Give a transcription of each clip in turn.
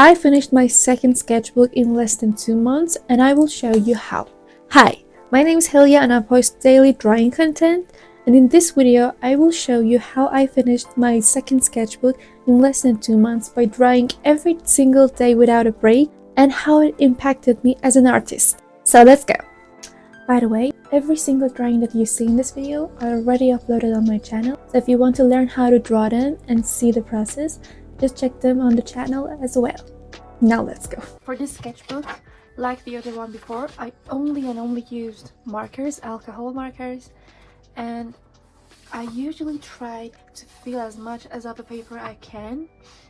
I finished my second sketchbook in less than 2 months and I will show you how. Hi, my name is Helia and I post daily drawing content, and in this video I will show you how I finished my second sketchbook in less than 2 months by drawing every single day without a break and how it impacted me as an artist. So let's go! By the way, every single drawing that you see in this video are already uploaded on my channel, so if you want to learn how to draw them and see the process, just check them on the channel as well. Now let's go. For this sketchbook, like the other one before, I only used markers, alcohol markers, and I usually try to fill as much as of the paper I can,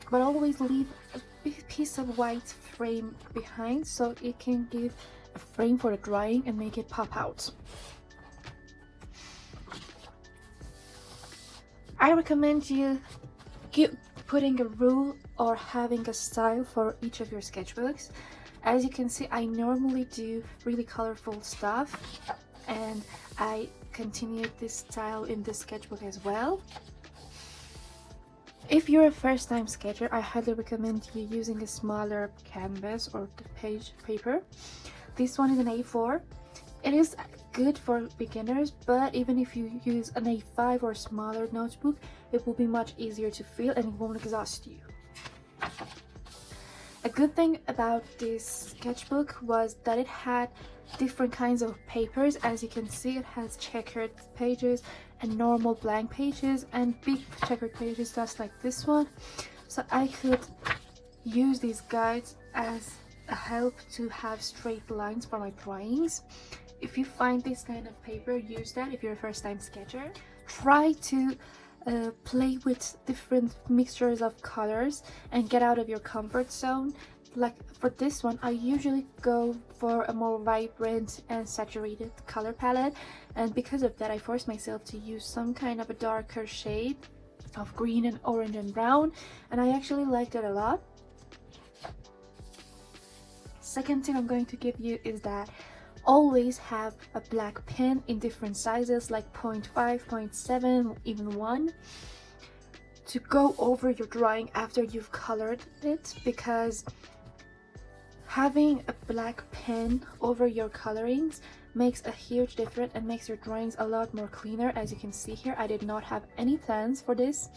but always leave a big piece of white frame behind so it can give a frame for the drawing and make it pop out. I recommend you putting a rule or having a style for each of your sketchbooks. As you can see, I normally do really colorful stuff, and I continued this style in this sketchbook as well. If you're a first-time sketcher, I highly recommend you using a smaller canvas or the page paper. This one is an A4. It is good for beginners, but even if you use an A5 or smaller notebook, it will be much easier to fill and it won't exhaust you. A good thing about this sketchbook was that it had different kinds of papers. As you can see, it has checkered pages and normal blank pages and big checkered pages just like this one. So I could use these guides as a help to have straight lines for my drawings. If you find this kind of paper, use that if you're a first-time sketcher. Try to play with different mixtures of colors and get out of your comfort zone. Like for this one, I usually go for a more vibrant and saturated color palette, and because of that I forced myself to use some kind of a darker shade of green and orange and brown, and I actually liked it a lot. Second tip I'm going to give you is that always have a black pen in different sizes, like 0.5, 0.7, even 1, to go over your drawing after you've colored it, because having a black pen over your colorings makes a huge difference and makes your drawings a lot more cleaner. As you can see here, I did not have any plans for this,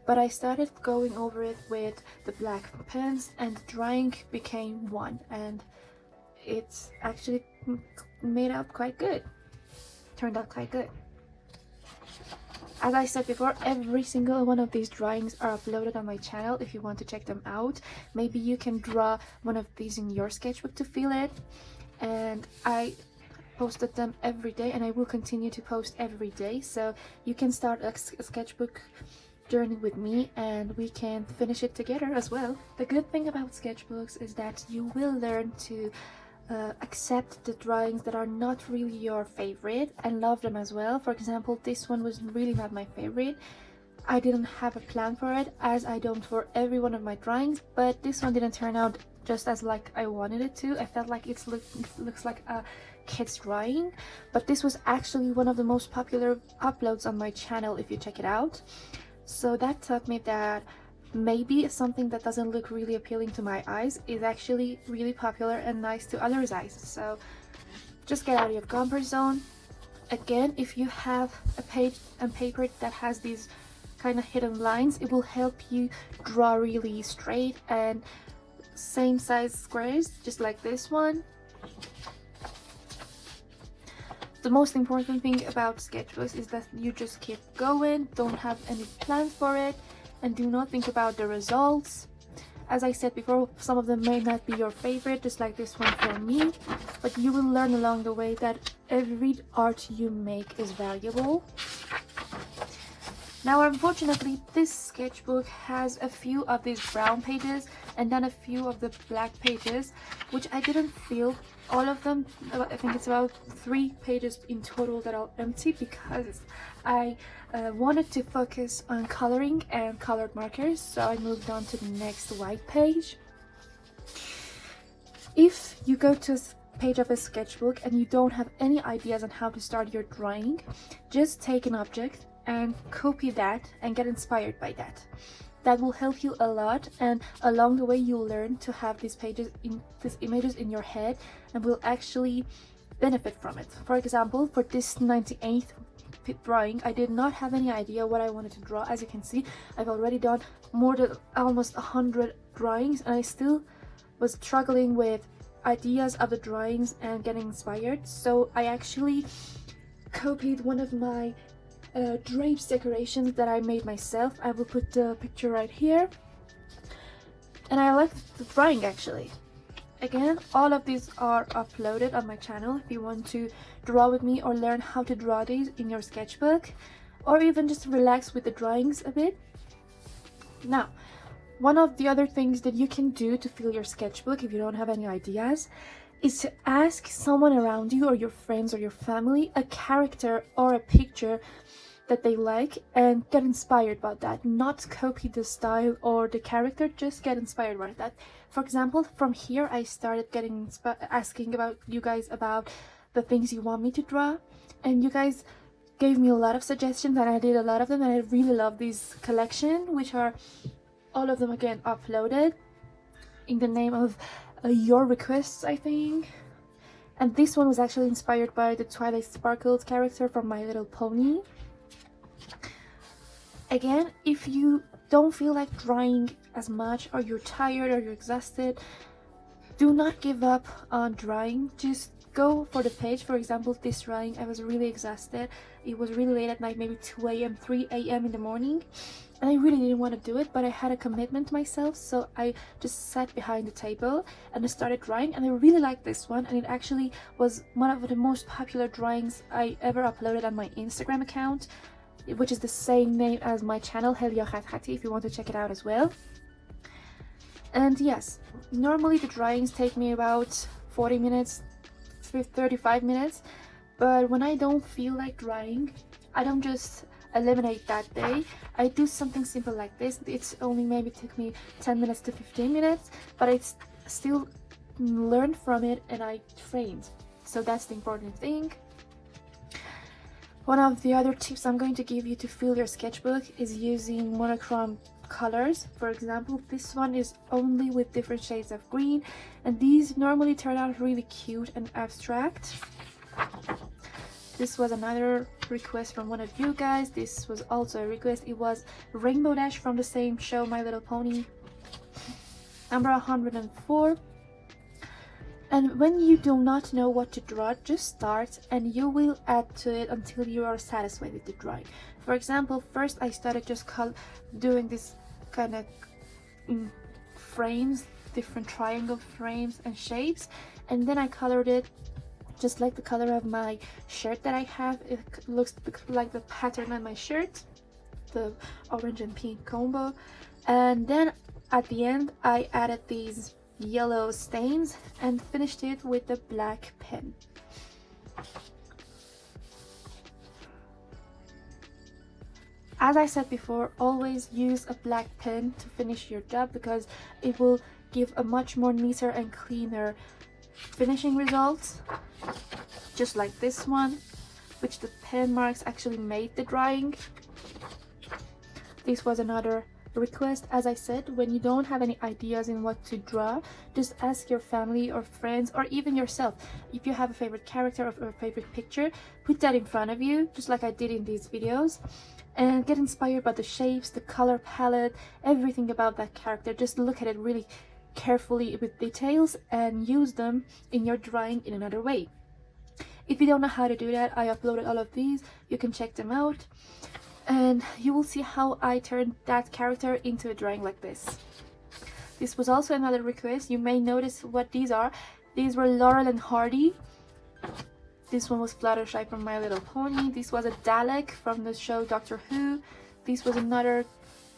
but I started going over it with the black pens and the drawing became one, and it's actually made out quite good. Turned out quite good. As I said before, every single one of these drawings are uploaded on my channel if you want to check them out. Maybe you can draw one of these in your sketchbook to fill it. And I posted them every day, and I will continue to post every day, so you can start a sketchbook journey with me and we can finish it together as well. The good thing about sketchbooks is that you will learn to accept the drawings that are not really your favorite and love them as well. For example, this one was really not my favorite. I didn't have a plan for it, as I don't for every one of my drawings, but this one didn't turn out just as like I wanted it to. I felt like it looks like a kid's drawing, but this was actually one of the most popular uploads on my channel if you check it out. So that taught me that maybe something that doesn't look really appealing to my eyes is actually really popular and nice to others' eyes. So just get out of your comfort zone. Again, if you have a page and paper that has these kind of hidden lines, it will help you draw really straight and same size squares, just like this one. The most important thing about sketchbooks is that you just keep going, don't have any plans for it, and do not think about the results. As I said before, some of them may not be your favorite, just like this one for me, but you will learn along the way that every art you make is valuable. Now, unfortunately, this sketchbook has a few of these brown pages and then a few of the black pages, which I didn't fill all of them. I think it's about 3 pages in total that are empty, because I wanted to focus on coloring and colored markers, so I moved on to the next white page. If you go to a page of a sketchbook and you don't have any ideas on how to start your drawing, just take an object and copy that and get inspired by that. That will help you a lot, and along the way you'll learn to have these images in your head and will actually benefit from it. For example, for this 98th drawing, I did not have any idea what I wanted to draw. As you can see, I've already done more than almost 100 drawings, and I still was struggling with ideas of the drawings and getting inspired. So I actually copied one of my drapes decorations that I made myself. I will put the picture right here, and I like the drawing actually. Again, all of these are uploaded on my channel if you want to draw with me or learn how to draw these in your sketchbook, or even just relax with the drawings a bit. Now, one of the other things that you can do to fill your sketchbook if you don't have any ideas is to ask someone around you or your friends or your family a character or a picture that they like and get inspired by that. Not copy the style or the character, just get inspired by that. For example, from here I started getting asking about you guys about the things you want me to draw, and you guys gave me a lot of suggestions and I did a lot of them, and I really love this collection, which are all of them again uploaded in the name of your requests, I think. And this one was actually inspired by the Twilight Sparkles character from My Little Pony. Again, if you don't feel like drawing as much, or you're tired or you're exhausted, do not give up on drawing. Just go for the page. For example, this drawing, I was really exhausted. It was really late at night, maybe 2 a.m, 3 a.m. in the morning, and I really didn't want to do it, but I had a commitment to myself, so I just sat behind the table and I started drawing, and I really liked this one, and it actually was one of the most popular drawings I ever uploaded on my Instagram account, which is the same name as my channel, Helia Khathati, if you want to check it out as well. And yes, normally the drawings take me about 40 minutes, 35 minutes, but when I don't feel like drawing, I don't just eliminate that day. I do something simple like this. It's only maybe took me 10 minutes to 15 minutes, but I still learned from it and I trained. So that's the important thing. One of the other tips I'm going to give you to fill your sketchbook is using monochrome colors. For example, this one is only with different shades of green, and these normally turn out really cute and abstract. This was another request from one of you guys. This was also a request. It was Rainbow Dash from the same show, My Little Pony, number 104. And when you do not know what to draw, just start and you will add to it until you are satisfied with the drawing. For example, first I started just doing this kind of frames, different triangle frames and shapes, and then I colored it just like the color of my shirt that I have. It looks like the pattern on my shirt, the orange and pink combo. And then at the end I added these yellow stains and finished it with the black pen. As I said before, always use a black pen to finish your job because it will give a much more neater and cleaner finishing results, just like this one, which the pen marks actually made the drawing. This was another request. As I said, when you don't have any ideas in what to draw, just ask your family or friends or even yourself. If you have a favorite character or a favorite picture, put that in front of you, just like I did in these videos, and get inspired by the shapes, the color palette, everything about that character. Just look at it really carefully with details and use them in your drawing in another way. If you don't know how to do that, I uploaded all of these. You can check them out and you will see how I turned that character into a drawing like this. This was also another request. You may notice what these are. These were Laurel and Hardy. This one was Fluttershy from My Little Pony. This was a Dalek from the show Doctor Who. This was another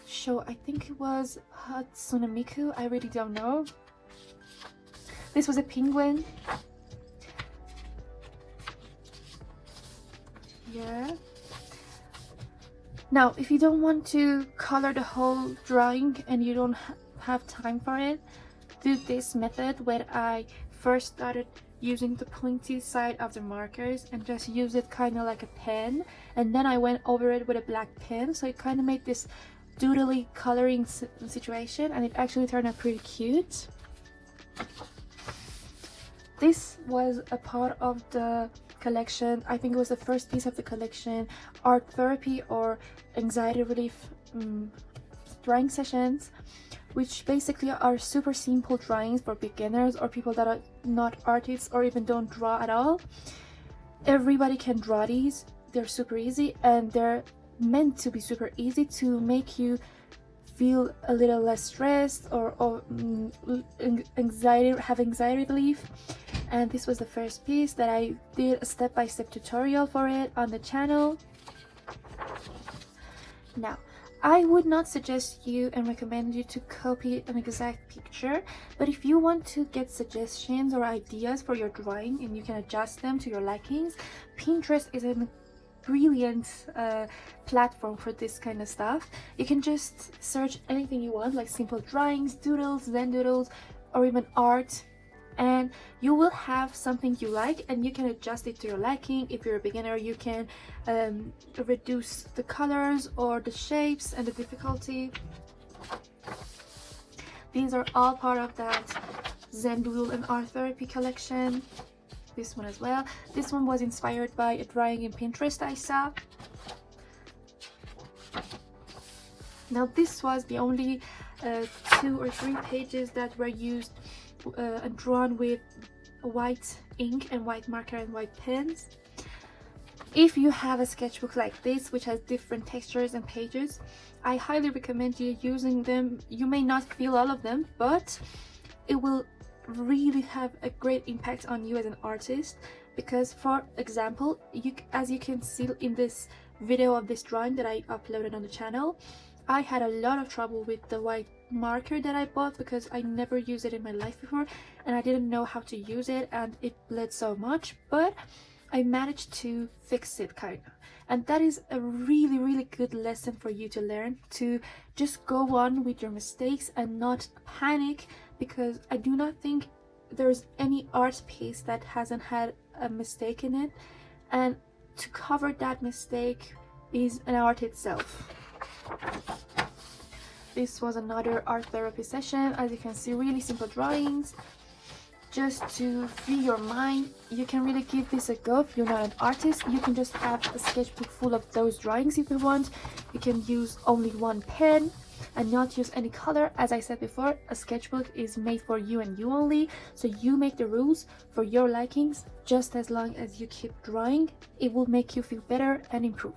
show, I think it was Hatsune Miku, I really don't know. This was a penguin. Yeah. Now, if you don't want to color the whole drawing and you don't have time for it, do this method where I first started using the pointy side of the markers and just use it kind of like a pen, and then I went over it with a black pen, so it kind of made this doodly coloring situation, and it actually turned out pretty cute. This was a part of the collection. I think it was the first piece of the collection, art therapy or anxiety relief drawing sessions, which basically are super simple drawings for beginners or people that are not artists or even don't draw at all. Everybody can draw these. They're super easy, and they're meant to be super easy to make you feel a little less stressed or have anxiety relief. And this was the first piece that I did a step-by-step tutorial for it on the channel. Now, I would not suggest you and recommend you to copy an exact picture, but if you want to get suggestions or ideas for your drawing and you can adjust them to your likings, Pinterest is a brilliant platform for this kind of stuff. You can just search anything you want, like simple drawings, doodles, zen doodles, or even art, and you will have something you like and you can adjust it to your liking. If you're a beginner, you can reduce the colors or the shapes and the difficulty. These are all part of that Zen Doodle and Art Therapy collection. This one as well. This one was inspired by a drawing in Pinterest I saw. Now this was the only 2 or 3 pages that were used and drawn with white ink and white marker and white pens. If you have a sketchbook like this, which has different textures and pages, I highly recommend you using them. You may not feel all of them, but it will really have a great impact on you as an artist, because for example, as you can see in this video of this drawing that I uploaded on the channel, I had a lot of trouble with the white marker that I bought because I never used it in my life before and I didn't know how to use it, and it bled so much, but I managed to fix it kind of. And that is a really good lesson for you to learn, to just go on with your mistakes and not panic, because I do not think there's any art piece that hasn't had a mistake in it, and to cover that mistake is an art itself. This was another art therapy session. As you can see, really simple drawings just to free your mind. You can really give this a go. If you're not an artist, you can just have a sketchbook full of those drawings if you want. You can use only one pen and not use any color. As I said before, a sketchbook is made for you and you only, so you make the rules for your likings. Just as long as you keep drawing, it will make you feel better and improve.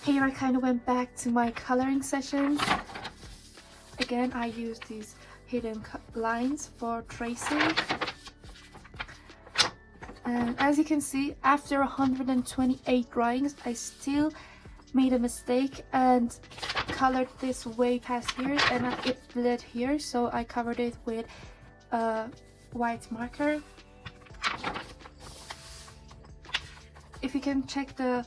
Here I kind of went back to my coloring sessions. Again, I used these hidden lines for tracing. And as you can see, after 128 drawings, I still made a mistake and colored this way past here, and it bled here, so I covered it with a white marker. If you can check the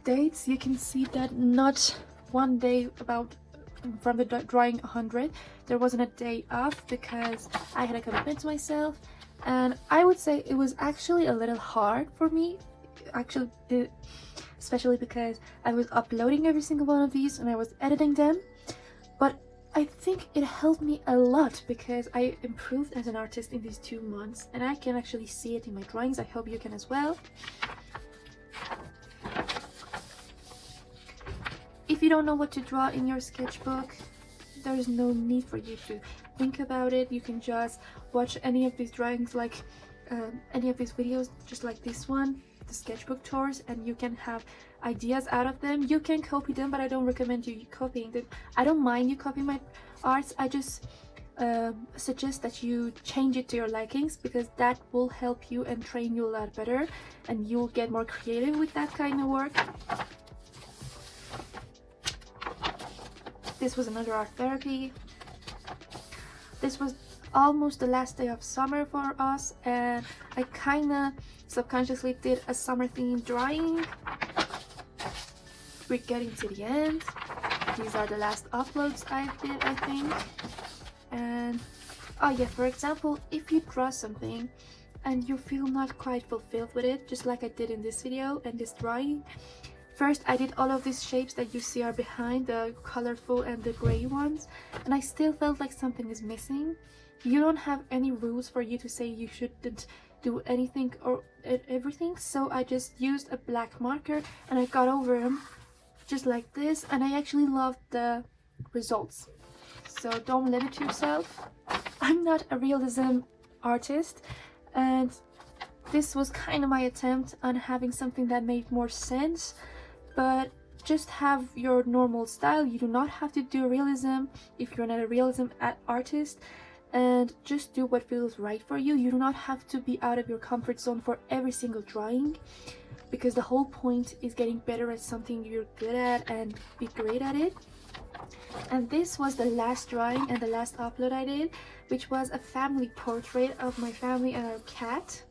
dates, you can see that not one day from the drawing 100 there wasn't a day off, because I had a commitment to myself, and I would say it was actually a little hard for me, especially because I was uploading every single one of these and I was editing them. But I think it helped me a lot because I improved as an artist in these 2 months, and I can actually see it in my drawings. I hope you can as well. If you don't know what to draw in your sketchbook, there's no need for you to think about it. You can just watch any of these drawings, like any of these videos, just like this one, the sketchbook tours, and you can have ideas out of them. You can copy them, but I don't recommend you copying them. I don't mind you copying my arts. I just suggest that you change it to your likings, because that will help you and train you a lot better, and you'll get more creative with that kind of work. This was another art therapy. This was almost the last day of summer for us, and I kind of subconsciously did a summer themed drawing. We're getting to the end. These are the last uploads I did, I think. And oh yeah, for example, if you draw something and you feel not quite fulfilled with it, just like I did in this video and this drawing, First, I did all of these shapes that you see are behind, the colorful and the gray ones, and I still felt like something is missing. You don't have any rules for you to say you shouldn't do anything or everything, so I just used a black marker and I got over them just like this, and I actually loved the results. So don't limit yourself. I'm not a realism artist, and this was kind of my attempt on having something that made more sense, but just have your normal style. You do not have to do realism if you're not a realism artist, and just do what feels right for you. You do not have to be out of your comfort zone for every single drawing, because the whole point is getting better at something you're good at and be great at it. And this was the last drawing and the last upload I did, which was a family portrait of my family and our cat.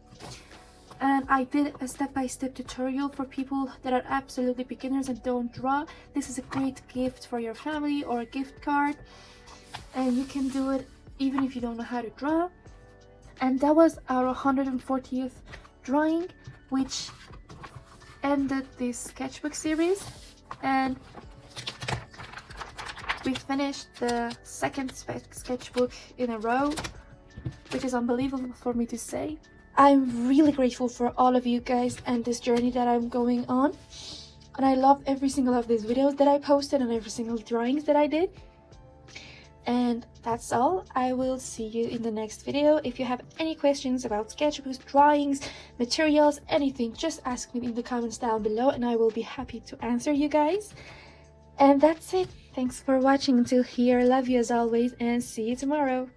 And I did a step-by-step tutorial for people that are absolutely beginners and don't draw. This is a great gift for your family or a gift card, and you can do it even if you don't know how to draw. And that was our 140th drawing, which ended this sketchbook series, and we finished the second sketchbook in a row, which is unbelievable for me to say. I'm really grateful for all of you guys and this journey that I'm going on, and I love every single of these videos that I posted and every single drawings that I did. And that's all. I will see you in the next video. If you have any questions about sketchbooks, drawings, materials, anything, just ask me in the comments down below and I will be happy to answer you guys. And that's it. Thanks for watching until here. Love you as always, and see you tomorrow.